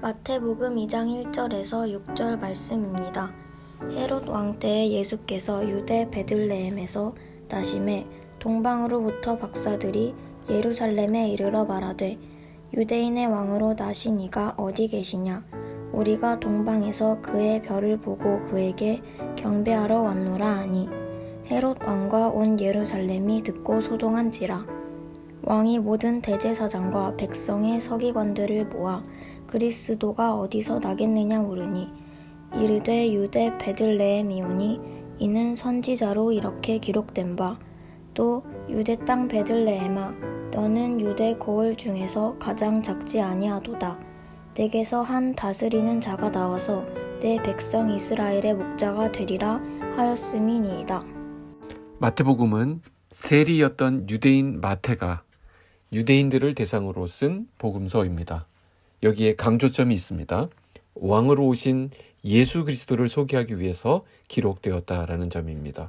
마태복음 2장 1절에서 6절 말씀입니다. 헤롯 왕 때에 예수께서 유대 베들레헴에서 나심에 동방으로부터 박사들이 예루살렘에 이르러 말하되 유대인의 왕으로 나신 이가 어디 계시냐? 우리가 동방에서 그의 별을 보고 그에게 경배하러 왔노라 하니 헤롯 왕과 온 예루살렘이 듣고 소동한지라. 왕이 모든 대제사장과 백성의 서기관들을 모아 그리스도가 어디서 나겠느냐 물으니 이르되 유대 베들레헴이오니 이는 선지자로 이렇게 기록된 바 또 유대 땅 베들레헴아 너는 유대 거울 중에서 가장 작지 아니하도다. 내게서 한 다스리는 자가 나와서 내 백성 이스라엘의 목자가 되리라 하였음이니이다. 마태복음은 세리였던 유대인 마태가 유대인들을 대상으로 쓴 복음서입니다. 여기에 강조점이 있습니다. 왕으로 오신 예수 그리스도를 소개하기 위해서 기록되었다라는 점입니다.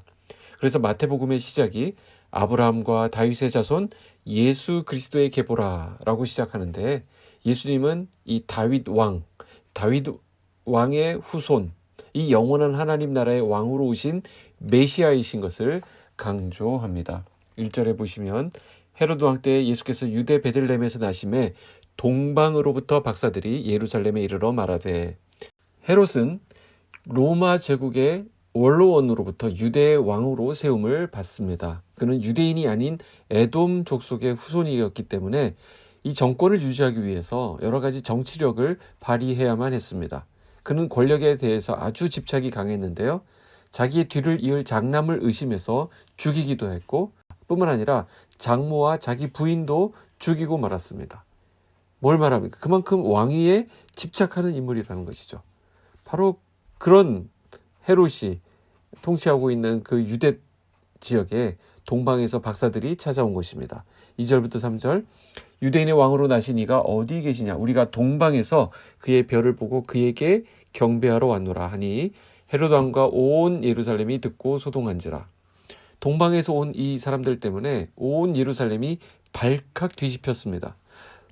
그래서 마태복음의 시작이 아브라함과 다윗의 자손 예수 그리스도의 계보라라고 시작하는데 예수님은 이 다윗 왕의 후손, 이 영원한 하나님 나라의 왕으로 오신 메시아이신 것을 강조합니다. 1절에 보시면 헤로드 왕 때 예수께서 유대 베들레헴에서 나심에 동방으로부터 박사들이 예루살렘에 이르러 말하되, 헤롯은 로마 제국의 원로원으로부터 유대의 왕으로 세움을 받습니다. 그는 유대인이 아닌 에돔 족속의 후손이었기 때문에 이 정권을 유지하기 위해서 여러 가지 정치력을 발휘해야만 했습니다. 그는 권력에 대해서 아주 집착이 강했는데요. 자기의 뒤를 이을 장남을 의심해서 죽이기도 했고 뿐만 아니라 장모와 자기 부인도 죽이고 말았습니다. 뭘 말합니까? 그만큼 왕위에 집착하는 인물이라는 것이죠. 바로 그런 헤롯이 통치하고 있는 그 유대 지역에 동방에서 박사들이 찾아온 것입니다. 2절부터 3절 유대인의 왕으로 나신 이가 어디 계시냐? 우리가 동방에서 그의 별을 보고 그에게 경배하러 왔노라 하니 헤롯 왕과 온 예루살렘이 듣고 소동한지라. 동방에서 온 이 사람들 때문에 온 예루살렘이 발칵 뒤집혔습니다.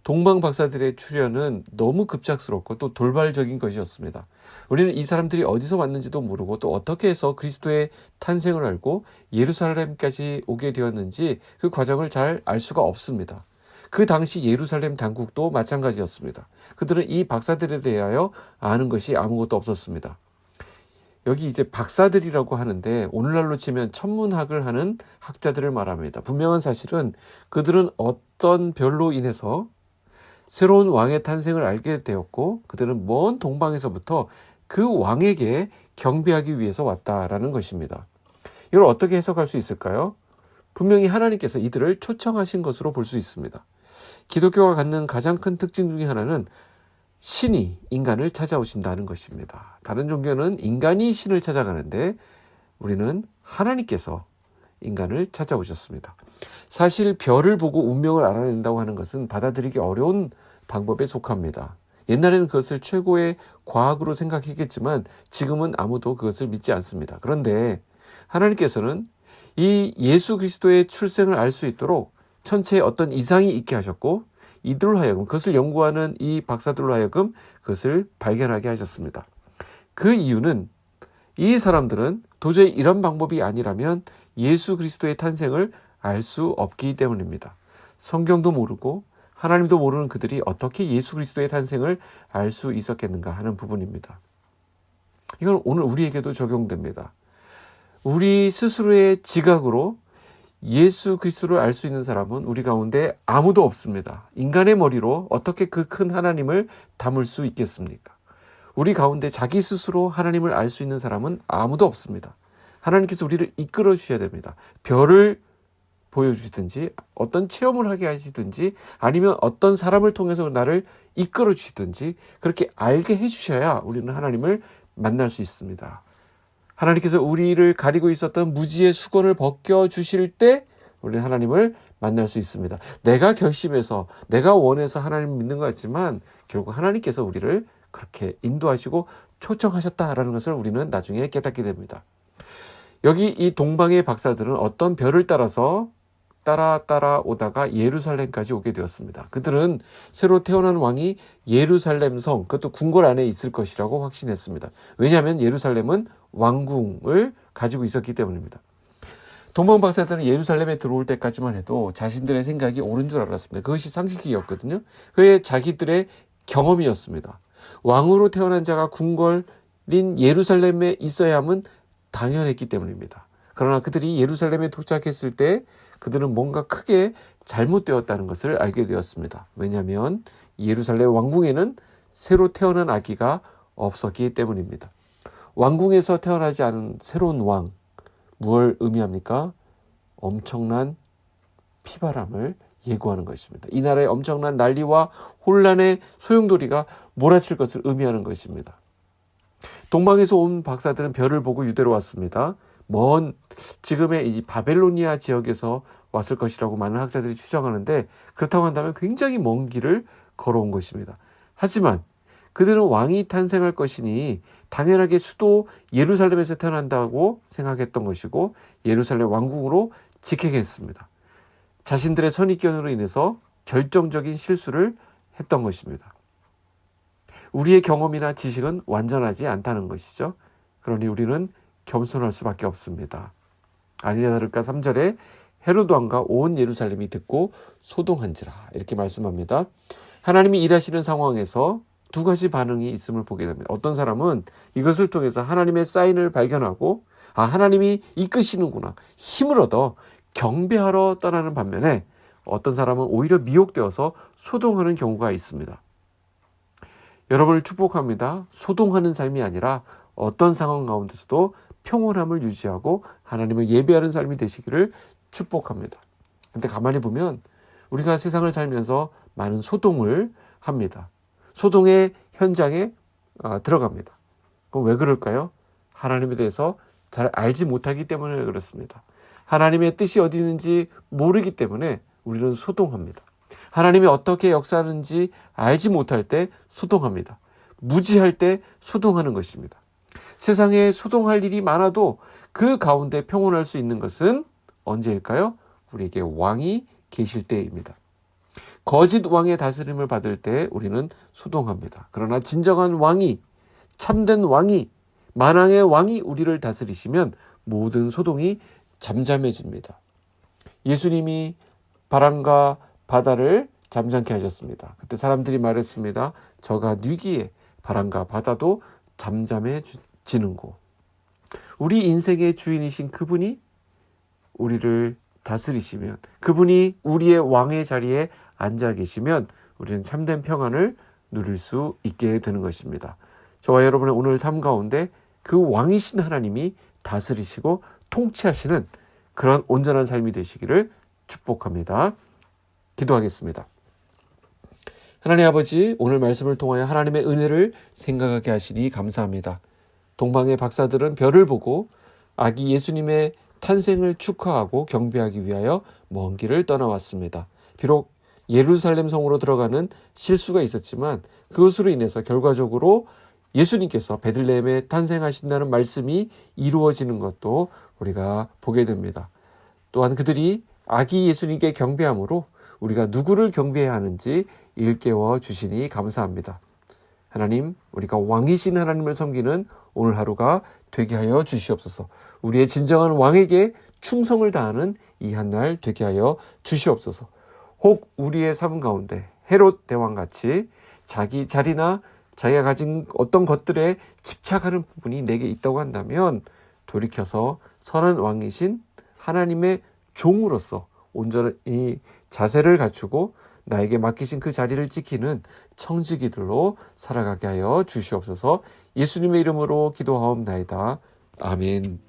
동방 박사들의 출현은 너무 급작스럽고 또 돌발적인 것이었습니다. 우리는 이 사람들이 어디서 왔는지도 모르고 또 어떻게 해서 그리스도의 탄생을 알고 예루살렘까지 오게 되었는지 그 과정을 잘 알 수가 없습니다. 그 당시 예루살렘 당국도 마찬가지였습니다. 그들은 이 박사들에 대하여 아는 것이 아무것도 없었습니다. 여기 이제 박사들이라고 하는데 오늘날로 치면 천문학을 하는 학자들을 말합니다. 분명한 사실은 그들은 어떤 별로 인해서 새로운 왕의 탄생을 알게 되었고 그들은 먼 동방에서부터 그 왕에게 경배하기 위해서 왔다라는 것입니다. 이걸 어떻게 해석할 수 있을까요? 분명히 하나님께서 이들을 초청하신 것으로 볼 수 있습니다. 기독교가 갖는 가장 큰 특징 중에 하나는 신이 인간을 찾아오신다는 것입니다. 다른 종교는 인간이 신을 찾아가는데 우리는 하나님께서 인간을 찾아오셨습니다. 사실 별을 보고 운명을 알아낸다고 하는 것은 받아들이기 어려운 방법에 속합니다. 옛날에는 그것을 최고의 과학으로 생각했겠지만 지금은 아무도 그것을 믿지 않습니다. 그런데 하나님께서는 이 예수 그리스도의 출생을 알 수 있도록 천체에 어떤 이상이 있게 하셨고 이들로 하여금 그것을 연구하는 이 박사들로 하여금 그것을 발견하게 하셨습니다. 그 이유는 이 사람들은 도저히 이런 방법이 아니라면 예수 그리스도의 탄생을 알 수 없기 때문입니다. 성경도 모르고 하나님도 모르는 그들이 어떻게 예수 그리스도의 탄생을 알 수 있었겠는가 하는 부분입니다. 이건 오늘 우리에게도 적용됩니다. 우리 스스로의 지각으로 예수 그리스도를 알 수 있는 사람은 우리 가운데 아무도 없습니다. 인간의 머리로 어떻게 그 큰 하나님을 담을 수 있겠습니까? 우리 가운데 자기 스스로 하나님을 알 수 있는 사람은 아무도 없습니다. 하나님께서 우리를 이끌어 주셔야 됩니다. 별을 보여주시든지 어떤 체험을 하게 하시든지 아니면 어떤 사람을 통해서 나를 이끌어 주시든지 그렇게 알게 해주셔야 우리는 하나님을 만날 수 있습니다. 하나님께서 우리를 가리고 있었던 무지의 수건을 벗겨주실 때 우리는 하나님을 만날 수 있습니다. 내가 결심해서 내가 원해서 하나님을 믿는 것 같지만 결국 하나님께서 우리를 그렇게 인도하시고 초청하셨다라는 것을 우리는 나중에 깨닫게 됩니다. 여기 이 동방의 박사들은 어떤 별을 따라서 따라오다가 예루살렘까지 오게 되었습니다. 그들은 새로 태어난 왕이 예루살렘 성, 그것도 궁궐 안에 있을 것이라고 확신했습니다. 왜냐하면 예루살렘은 왕궁을 가지고 있었기 때문입니다. 동방 박사들은 예루살렘에 들어올 때까지만 해도 자신들의 생각이 옳은 줄 알았습니다. 그것이 상식이었거든요. 그게 자기들의 경험이었습니다. 왕으로 태어난 자가 궁궐인 예루살렘에 있어야 함은 당연했기 때문입니다. 그러나 그들이 예루살렘에 도착했을 때 그들은 뭔가 크게 잘못되었다는 것을 알게 되었습니다. 왜냐하면 예루살렘 왕궁에는 새로 태어난 아기가 없었기 때문입니다. 왕궁에서 태어나지 않은 새로운 왕, 무엇을 의미합니까? 엄청난 피바람을 예고하는 것입니다. 이 나라에 엄청난 난리와 혼란의 소용돌이가 몰아칠 것을 의미하는 것입니다. 동방에서 온 박사들은 별을 보고 유대로 왔습니다. 먼 지금의 이 바벨로니아 지역에서 왔을 것이라고 많은 학자들이 추정하는데, 그렇다고 한다면 굉장히 먼 길을 걸어온 것입니다. 하지만 그들은 왕이 탄생할 것이니 당연하게 수도 예루살렘에서 태어난다고 생각했던 것이고 예루살렘 왕궁으로 직행했습니다. 자신들의 선입견으로 인해서 결정적인 실수를 했던 것입니다. 우리의 경험이나 지식은 완전하지 않다는 것이죠. 그러니 우리는 겸손할 수밖에 없습니다. 아니냐 다를까 3절에 헤로드 왕과 온 예루살렘이 듣고 소동한지라 이렇게 말씀합니다. 하나님이 일하시는 상황에서 두 가지 반응이 있음을 보게 됩니다. 어떤 사람은 이것을 통해서 하나님의 사인을 발견하고 하나님이 이끄시는구나, 힘을 얻어 경배하러 떠나는 반면에 어떤 사람은 오히려 미혹되어서 소동하는 경우가 있습니다. 여러분을 축복합니다. 소동하는 삶이 아니라 어떤 상황 가운데서도 평온함을 유지하고 하나님을 예배하는 삶이 되시기를 축복합니다. 근데 가만히 보면 우리가 세상을 살면서 많은 소동을 합니다. 소동의 현장에 들어갑니다. 그럼 왜 그럴까요? 하나님에 대해서 잘 알지 못하기 때문에 그렇습니다. 하나님의 뜻이 어디 있는지 모르기 때문에 우리는 소동합니다. 하나님이 어떻게 역사하는지 알지 못할 때 소동합니다. 무지할 때 소동하는 것입니다. 세상에 소동할 일이 많아도 그 가운데 평온할 수 있는 것은 언제일까요? 우리에게 왕이 계실 때입니다. 거짓 왕의 다스림을 받을 때 우리는 소동합니다. 그러나 진정한 왕이, 참된 왕이, 만왕의 왕이 우리를 다스리시면 모든 소동이 잠잠해집니다. 예수님이 바람과 바다를 잠잠케 하셨습니다. 그때 사람들이 말했습니다. 저가 뉘기에 바람과 바다도 잠잠해지는고. 우리 인생의 주인이신 그분이 우리를 다스리시면, 그분이 우리의 왕의 자리에 앉아 계시면 우리는 참된 평안을 누릴 수 있게 되는 것입니다. 저와 여러분의 오늘 삶 가운데 그 왕이신 하나님이 다스리시고 통치하시는 그런 온전한 삶이 되시기를 축복합니다. 기도하겠습니다. 하나님 아버지, 오늘 말씀을 통하여 하나님의 은혜를 생각하게 하시니 감사합니다. 동방의 박사들은 별을 보고 아기 예수님의 탄생을 축하하고 경배하기 위하여 먼 길을 떠나왔습니다. 비록 예루살렘 성으로 들어가는 실수가 있었지만 그것으로 인해서 결과적으로 예수님께서 베들레헴에 탄생하신다는 말씀이 이루어지는 것도 우리가 보게 됩니다. 또한 그들이 아기 예수님께 경배함으로 우리가 누구를 경배해야 하는지 일깨워 주시니 감사합니다. 하나님, 우리가 왕이신 하나님을 섬기는 오늘 하루가 되게 하여 주시옵소서. 우리의 진정한 왕에게 충성을 다하는 이 한날 되게 하여 주시옵소서. 혹 우리의 삶 가운데 헤롯 대왕같이 자기 자리나 자기가 가진 어떤 것들에 집착하는 부분이 내게 있다고 한다면 돌이켜서 선한 왕이신 하나님의 종으로서 온전히 자세를 갖추고 나에게 맡기신 그 자리를 지키는 청지기들로 살아가게 하여 주시옵소서. 예수님의 이름으로 기도하옵나이다. 아멘.